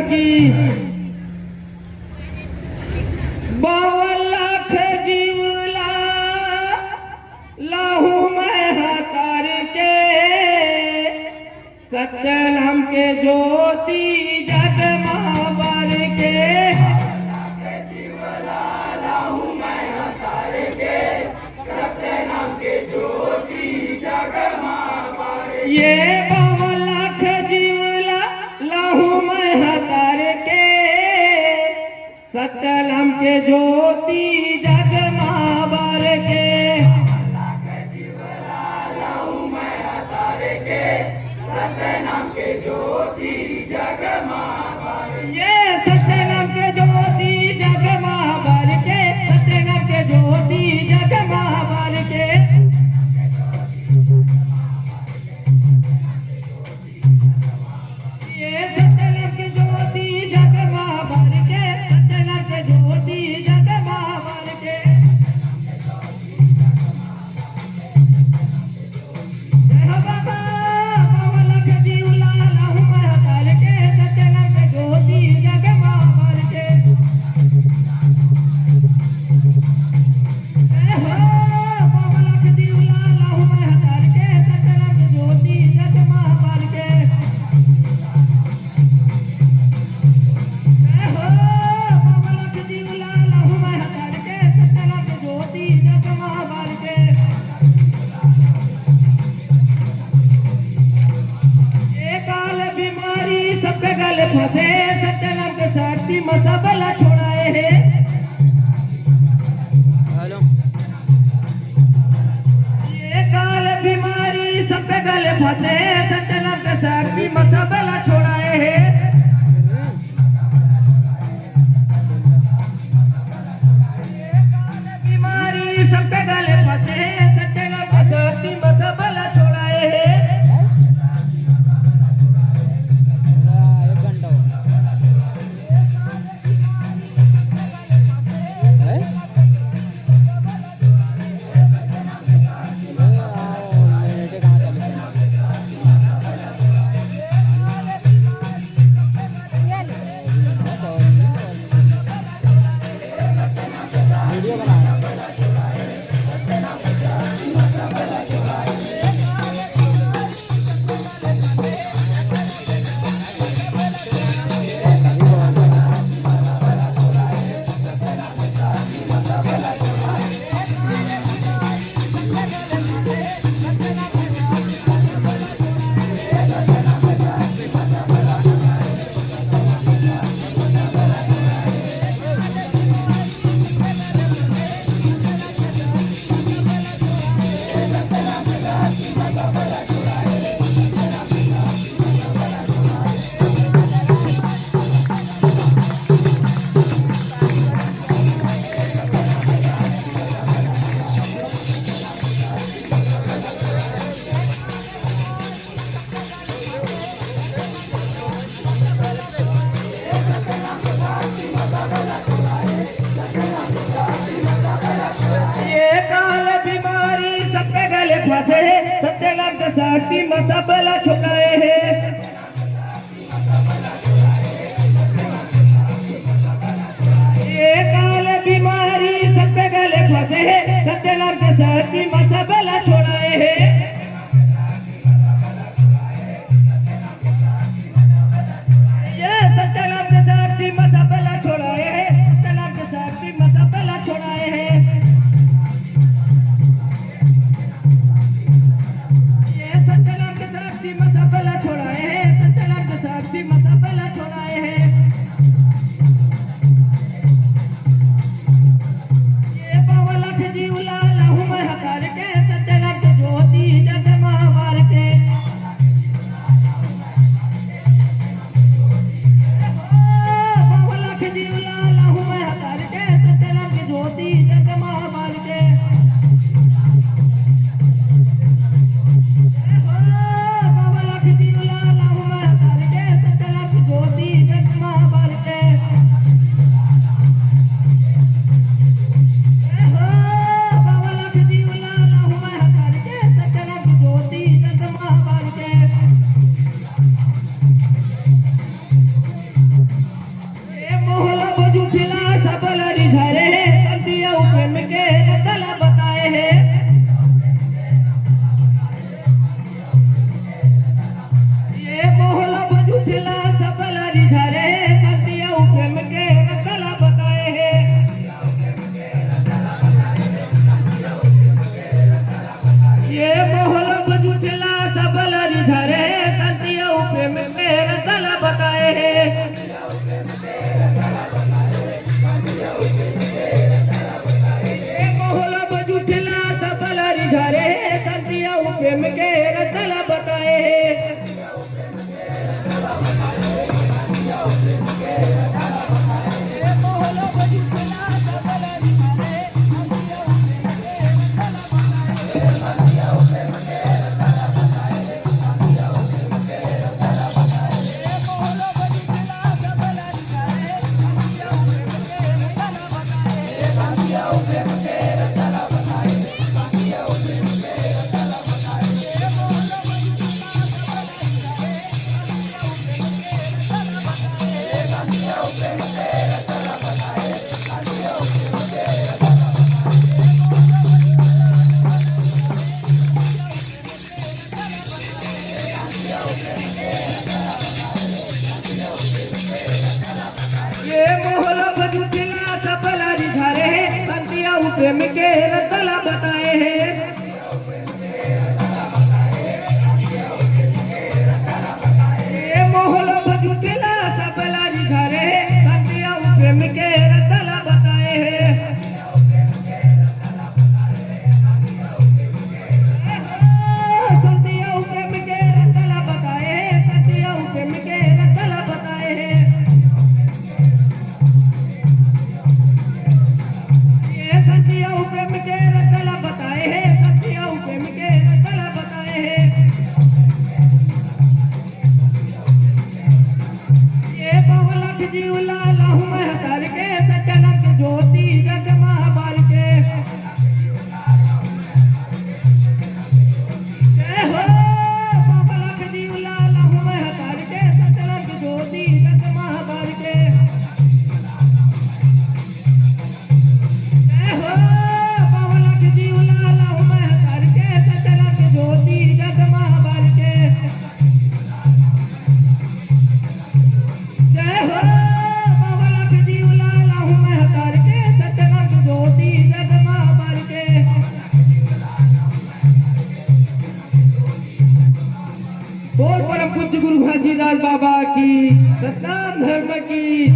की 52 लाख जीवला लाहू मैं हकार के सत्य नाम के ज्योति जग महावर के ये 52 लाख जीवला लाहू मैं हकार के सत्य नाम के ज्योति जग महावर के ये सत्य नाम के ज्योति जग महावर के सत्य नाम के ज्योति जग महावर के ये सत्य नाम के ज्योति जग महावर के सत्य नाम के ज्योति जग महावर के जय हो बाबा 52 लाख जीवला लाहू मैं हकार के सत्य नाम के ज्योति जग महावर के जय हो 52 लाख जीवला लाहू मैं हकार के सत्य नाम के ज्योति जग महावर के जय हो 52 लाख जीवला लाहू मैं हकार के सत्य नाम के ज्योति जग महावर के ये काल बीमारी सबके गले फंसे सत्य नाम के शक्ति में सबला छोड़ाए है ये काल बीमारी सबके गले फंसे सत्य नाम के शक्ति में सबला छोड़ाए है ये काल बीमारी सबके गले फंसे सत्य नाम के शक्ति में सबला छोड़ाए है ये काल बीमारी सबके गले फंसे सत्य नाम के शक्ति में सबला छुड़ाए है ये काल बीमारी सबके गले फंसे सत्य नाम के शक्ति में सबला छोड़ाए है ये सत्य नाम के शक्ति में सबला छोड़ाए है सत्य नाम के शक्ति में सबला छोड़ाए है ये सत्य नाम के शक्ति में सबला छोड़ाए है सत्य नाम के शक्ति में सबला छोड़ाए है ये 52 लाख जीवला लाहू मैं हकार के सत्य नाम के रिझारे सत्य प्रेम के रतला बताए हैं ये मोहल बजुटला सबल रिझारे सत्य प्रेम के रतला बताए हैं ये मोहल बजुटला सबल रिझारे सत्य प्रेम के रतला बताए हैं ये मोहल बजुटला सबला रिझारे संतिया प्रेम के रतला बताए हैं ये मोहल बजुटला सबला रिझारे संतिया प्रेम के रतला बताए हैं संतिया प्रेम के रतला बताए हैं संतिया प्रेम के रतला बताए हैं सत्य प्रेम के रतला बताए हैं सत्य प्रेम के रतला बताए हैं ये पवलख जीवला लहु महतर के सचनक ज्योति जग महाबार के जय हो पवलख जीवला लहु महतर के सचनक ज्योति जग महाबार के बोल परम पूज्य गुरु घासीदास बाबा की सतनाम धर्म की।